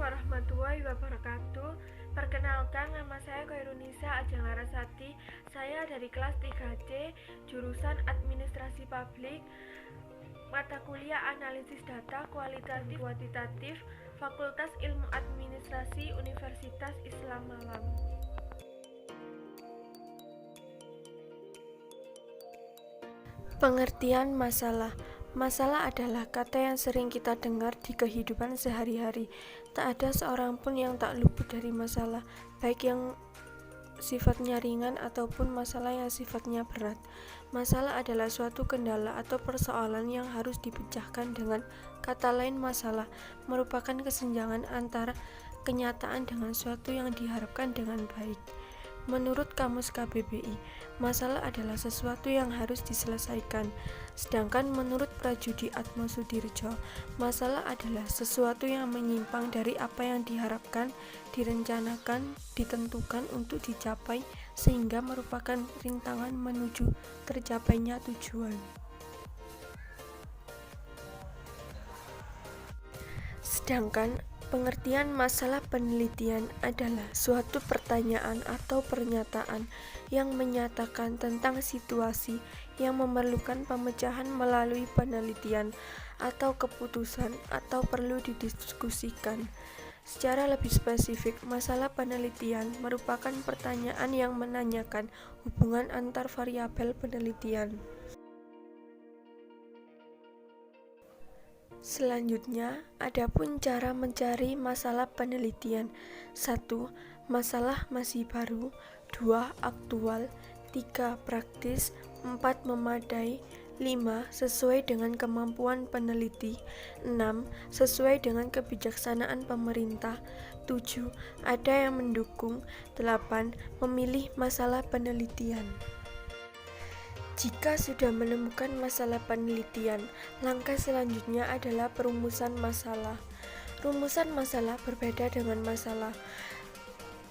warahmatullahi wabarakatuh. Perkenalkan, nama saya Khairunisa Ajeng Larasati. Saya dari kelas 3C, jurusan Administrasi Publik, mata kuliah Analisis Data Kualitatif Kuantitatif, Fakultas Ilmu Administrasi Universitas Islam Malang. Pengertian masalah. Masalah adalah kata yang sering kita dengar di kehidupan sehari-hari. Tak ada seorang pun yang tak luput dari masalah, baik yang sifatnya ringan ataupun masalah yang sifatnya berat. Masalah adalah suatu kendala atau persoalan yang harus dipecahkan. Dengan kata lain, masalah merupakan kesenjangan antara kenyataan dengan suatu yang diharapkan dengan baik. Menurut Kamus KBBI, masalah adalah sesuatu yang harus diselesaikan. Sedangkan menurut Prajudi Atmosudirjo, masalah adalah sesuatu yang menyimpang dari apa yang diharapkan, direncanakan, ditentukan untuk dicapai, sehingga merupakan rintangan menuju tercapainya tujuan. Sedangkan pengertian masalah penelitian adalah suatu pertanyaan atau pernyataan yang menyatakan tentang situasi yang memerlukan pemecahan melalui penelitian atau keputusan atau perlu didiskusikan. Secara lebih spesifik, masalah penelitian merupakan pertanyaan yang menanyakan hubungan antar variabel penelitian. Selanjutnya, adapun cara mencari masalah penelitian. 1. Masalah masih baru. 2. Aktual. 3. Praktis. 4. Memadai. 5. Sesuai dengan kemampuan peneliti. 6. Sesuai dengan kebijaksanaan pemerintah. 7. Ada yang mendukung. 8. Memilih masalah penelitian. Jika sudah menemukan masalah penelitian, langkah selanjutnya adalah perumusan masalah. Rumusan masalah berbeda dengan masalah,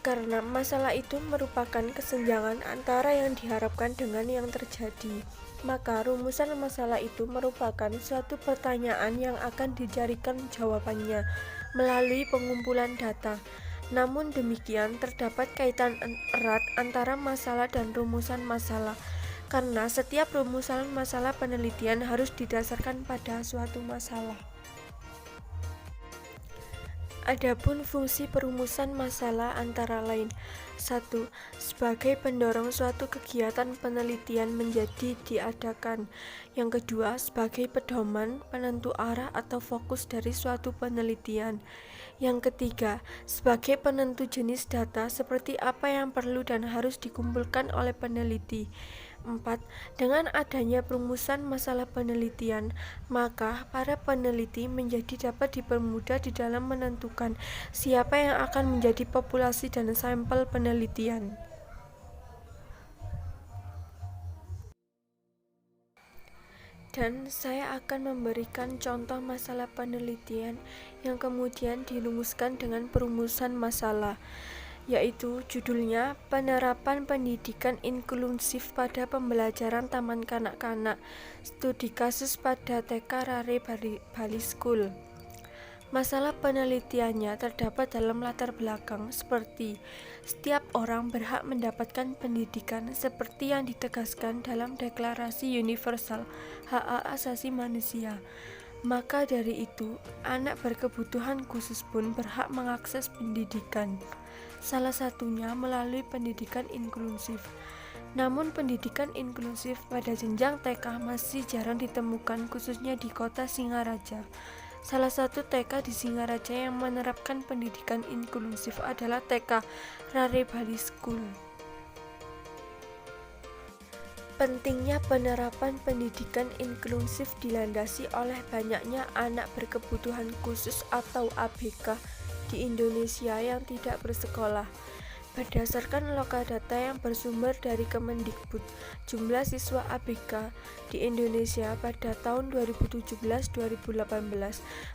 karena masalah itu merupakan kesenjangan antara yang diharapkan dengan yang terjadi. Maka rumusan masalah itu merupakan suatu pertanyaan yang akan dicarikan jawabannya melalui pengumpulan data. Namun demikian, terdapat kaitan erat antara masalah dan rumusan masalah, karena setiap rumusan masalah penelitian harus didasarkan pada suatu masalah. Adapun fungsi perumusan masalah antara lain: 1. Sebagai pendorong suatu kegiatan penelitian menjadi diadakan. Yang kedua, sebagai pedoman, penentu arah atau fokus dari suatu penelitian. Yang ketiga, sebagai penentu jenis data seperti apa yang perlu dan harus dikumpulkan oleh peneliti. 4. Dengan adanya perumusan masalah penelitian, maka para peneliti menjadi dapat dipermudah di dalam menentukan siapa yang akan menjadi populasi dan sampel penelitian. Dan saya akan memberikan contoh masalah penelitian yang kemudian dirumuskan dengan perumusan masalah, yaitu judulnya Penerapan Pendidikan Inklusif pada Pembelajaran Taman Kanak-kanak, Studi Kasus pada TK Rare Bali School. Masalah penelitiannya terdapat dalam latar belakang seperti setiap orang berhak mendapatkan pendidikan seperti yang ditegaskan dalam Deklarasi Universal Hak Asasi Manusia. Maka dari itu, anak berkebutuhan khusus pun berhak mengakses pendidikan, salah satunya melalui pendidikan inklusif. Namun pendidikan inklusif pada jenjang TK masih jarang ditemukan, khususnya di kota Singaraja. Salah satu TK di Singaraja yang menerapkan pendidikan inklusif adalah TK Rare Bali School. Pentingnya penerapan pendidikan inklusif dilandasi oleh banyaknya anak berkebutuhan khusus atau ABK di Indonesia yang tidak bersekolah. Berdasarkan Lokadata yang bersumber dari Kemendikbud, jumlah siswa ABK di Indonesia pada tahun 2017-2018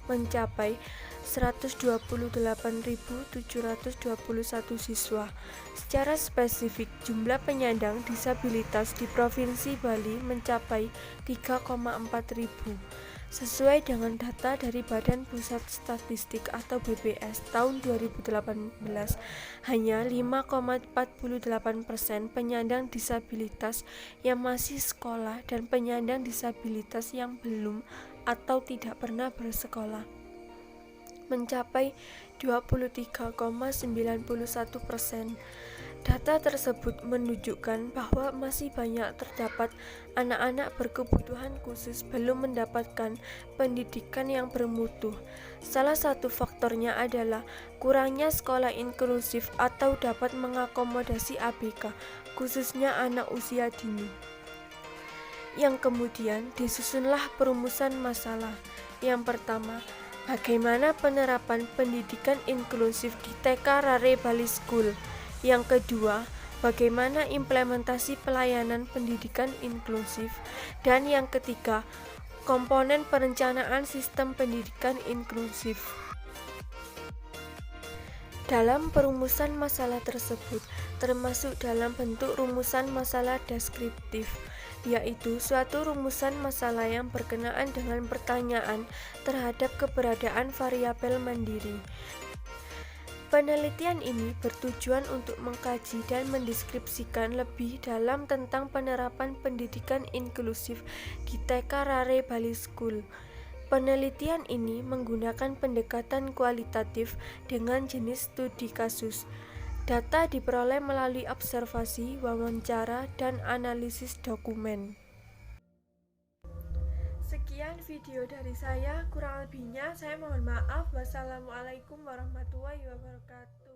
mencapai 128.721 siswa. Secara spesifik, jumlah penyandang disabilitas di Provinsi Bali mencapai 3,4 ribu. Sesuai dengan data dari Badan Pusat Statistik atau BPS tahun 2018, hanya 5,48% penyandang disabilitas yang masih sekolah dan penyandang disabilitas yang belum atau tidak pernah bersekolah mencapai 23,91%. Data tersebut menunjukkan bahwa masih banyak terdapat anak-anak berkebutuhan khusus belum mendapatkan pendidikan yang bermutu. Salah satu faktornya adalah kurangnya sekolah inklusif atau dapat mengakomodasi ABK, khususnya anak usia dini. Yang kemudian disusunlah perumusan masalah. Yang pertama, bagaimana penerapan pendidikan inklusif di TK Rare Bali School? Yang kedua, bagaimana implementasi pelayanan pendidikan inklusif? Dan yang ketiga, komponen perencanaan sistem pendidikan inklusif. Dalam perumusan masalah tersebut, termasuk dalam bentuk rumusan masalah deskriptif, yaitu suatu rumusan masalah yang berkenaan dengan pertanyaan terhadap keberadaan variabel mandiri. Penelitian ini bertujuan untuk mengkaji dan mendeskripsikan lebih dalam tentang penerapan pendidikan inklusif di TK Rare Bali School. Penelitian ini menggunakan pendekatan kualitatif dengan jenis studi kasus. Data diperoleh melalui observasi, wawancara, dan analisis dokumen. Sekian video dari saya, kurang lebihnya saya mohon maaf. Wassalamualaikum warahmatullahi wabarakatuh.